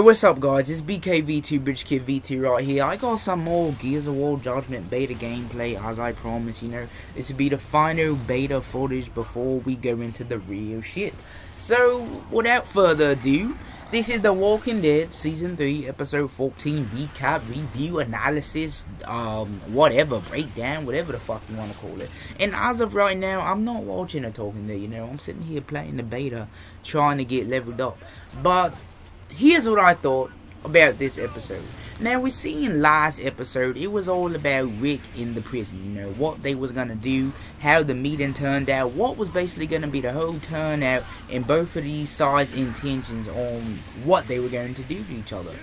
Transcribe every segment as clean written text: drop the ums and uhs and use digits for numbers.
What's up guys, it's BKV2 Bridge Kid V2 right here. I got some more Gears of War Judgment beta gameplay as I promised, this will be the final beta footage before we go into the real shit. So, without further ado, this is The Walking Dead Season 3 Episode 14 recap, review, analysis, whatever, breakdown, whatever the fuck you want to call it. And as of right now, I'm not watching a Talking Dead, I'm sitting here playing the beta, trying to get leveled up. But here's what I thought about this episode. Now, we seen last episode, it was all about Rick in the prison, what they was gonna do, how the meeting turned out, what was basically gonna be the whole turnout, and both of these sides' intentions on what they were going to do to each other.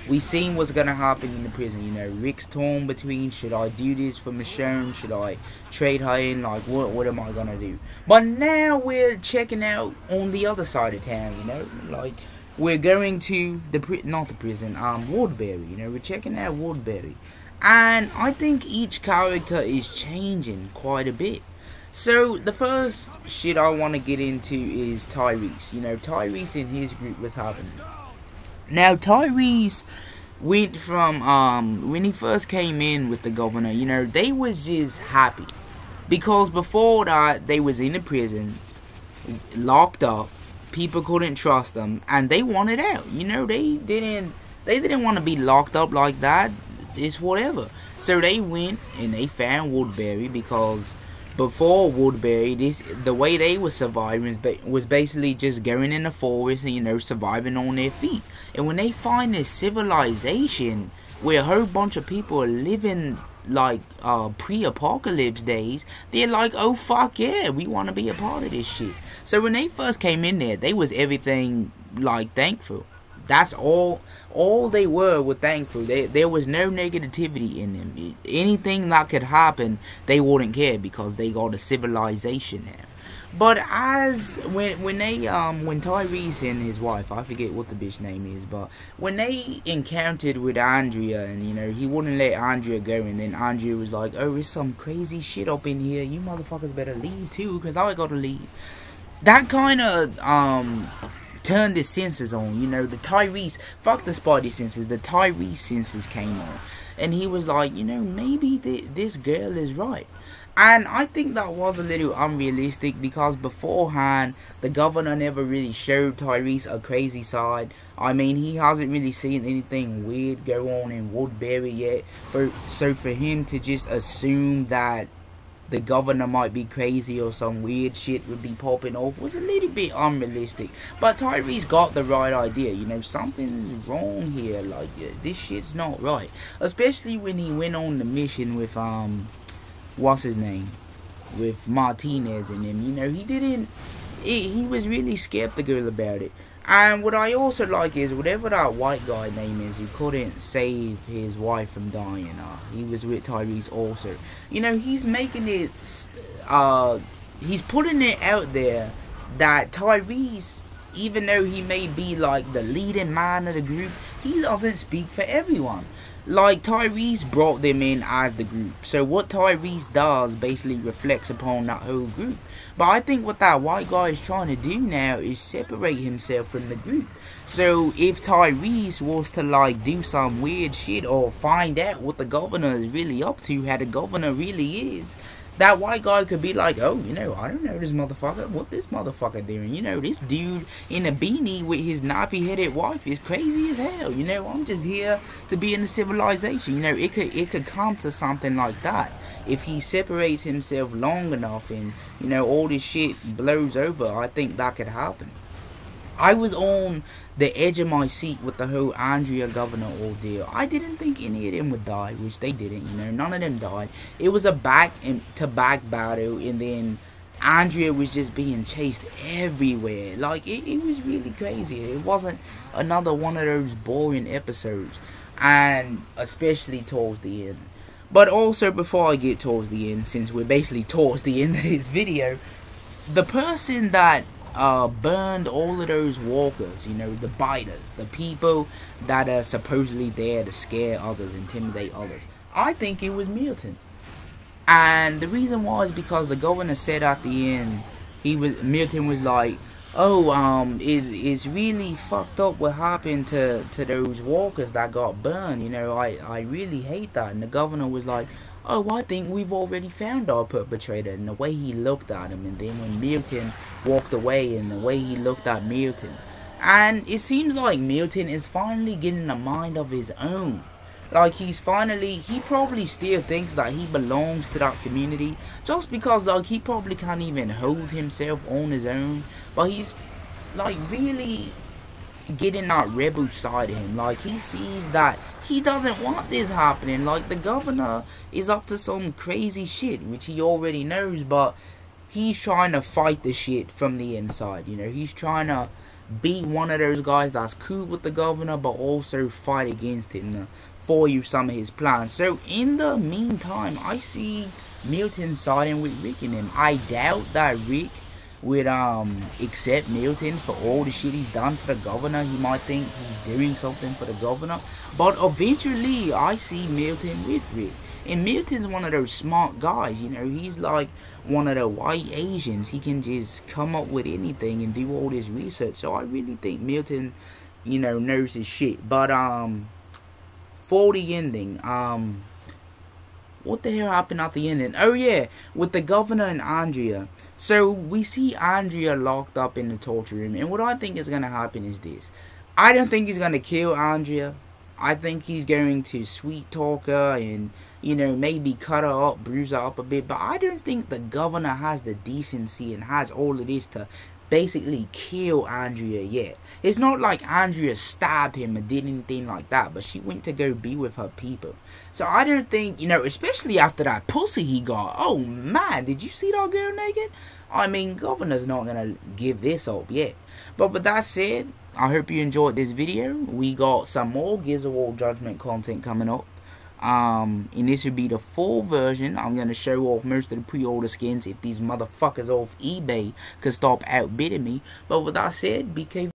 We seen what's gonna happen in the prison, Rick's torn between, should I do this for Michonne, should I trade her in, like, what am I gonna do? But now we're checking out on the other side of town, like, we're going to Woodbury, we're checking out Woodbury. And I think each character is changing quite a bit. So, the first shit I want to get into is Tyrese. Tyrese and his group was happening. Now, Tyrese went from, when he first came in with the governor, they was just happy. Because before that, they was in a prison, locked up. People couldn't trust them, and they wanted out. They didn't want to be locked up like that. It's whatever. So they went and they found Woodbury, because before Woodbury, the way they were surviving was basically just going in the forest and surviving on their feet. And when they find this civilization where a whole bunch of people are living like pre-apocalypse days, they're like, oh fuck yeah, we want to be a part of this shit. So when they first came in there, they was everything like thankful. That's all they were thankful. There was no negativity in them. Anything that could happen, they wouldn't care, because they got a civilization now. But when Tyrese and his wife, I forget what the bitch name is, but when they encountered with Andrea, and he wouldn't let Andrea go, and then Andrea was like, oh, there's some crazy shit up in here, you motherfuckers better leave too, because I gotta leave. That kind of turned his senses on, the Tyrese, fuck the Spidey senses, the Tyrese senses came on, and he was like, maybe this girl is right. And I think that was a little unrealistic, because beforehand, the governor never really showed Tyrese a crazy side. I mean, he hasn't really seen anything weird go on in Woodbury yet. So for him to just assume that the governor might be crazy or some weird shit would be popping off was a little bit unrealistic. But Tyrese got the right idea, something's wrong here, like, this shit's not right. Especially when he went on the mission with, what's his name, with Martinez and him, he was really skeptical about it. And what I also like is, whatever that white guy name is who couldn't save his wife from dying, he was with Tyrese also. He's making it, he's putting it out there that Tyrese, even though he may be like the leading man of the group, he doesn't speak for everyone. Like, Tyrese brought them in as the group. So what Tyrese does basically reflects upon that whole group. But I think what that white guy is trying to do now is separate himself from the group. So if Tyrese was to like do some weird shit, or find out what the governor is really up to, how the governor really is, that white guy could be like, oh, I don't know this motherfucker. What this motherfucker doing? This dude in a beanie with his nappy-headed wife is crazy as hell. I'm just here to be in the civilization. It could come to something like that. If he separates himself long enough and, all this shit blows over, I think that could happen. I was on the edge of my seat with the whole Andrea governor ordeal. I didn't think any of them would die, which they didn't, none of them died. It was a back-to-back battle, and then Andrea was just being chased everywhere. Like, it was really crazy. It wasn't another one of those boring episodes, and especially towards the end. But also, before I get towards the end, since we're basically towards the end of this video, the person that burned all of those walkers, the biters, the people that are supposedly there to scare others, intimidate others, I think it was Milton. And the reason why is because the governor said at the end, Milton was like, oh, it's really fucked up what happened to those walkers that got burned. You know, I really hate that. And the governor was like, oh, I think we've already found our perpetrator. And the way he looked at him, and then when Milton walked away, and the way he looked at Milton, and it seems like Milton is finally getting a mind of his own. Like he probably still thinks that he belongs to that community, just because like he probably can't even hold himself on his own. But he's like really getting that rebel side of him. Like he sees that he doesn't want this happening. Like the governor is up to some crazy shit, which he already knows, but he's trying to fight the shit from the inside. You know, he's trying to be one of those guys that's cool with the governor, but also fight against him for you some of his plans. So in the meantime, I see Milton siding with Rick and him. I doubt that Rick would accept Milton for all the shit he's done for the governor. He might think he's doing something for the governor, but eventually I see Milton with Rick. And Milton's one of those smart guys, you know. He's like one of the white Asians. He can just come up with anything and do all this research. So I really think Milton, you know, knows his shit. But for the ending, what the hell happened at the ending? Oh yeah, with the governor and Andrea. So we see Andrea locked up in the torture room, and what I think is gonna happen is this. I don't think he's gonna kill Andrea. I think he's going to sweet talk her and, you know, maybe cut her up, bruise her up a bit. But I don't think the governor has the decency and has all of this to basically kill Andrea yet. It's not like Andrea stabbed him or did anything like that, but she went to go be with her people. So I don't think, you know, especially after that pussy he got. Oh man, did you see that girl naked? I mean, governor's not gonna give this up yet. But with that said, I hope you enjoyed this video. We got some more Gears of War Judgment content coming up. And this would be the full version. I'm going to show off most of the pre-order skins if these motherfuckers off eBay could stop outbidding me. But with that said, BK.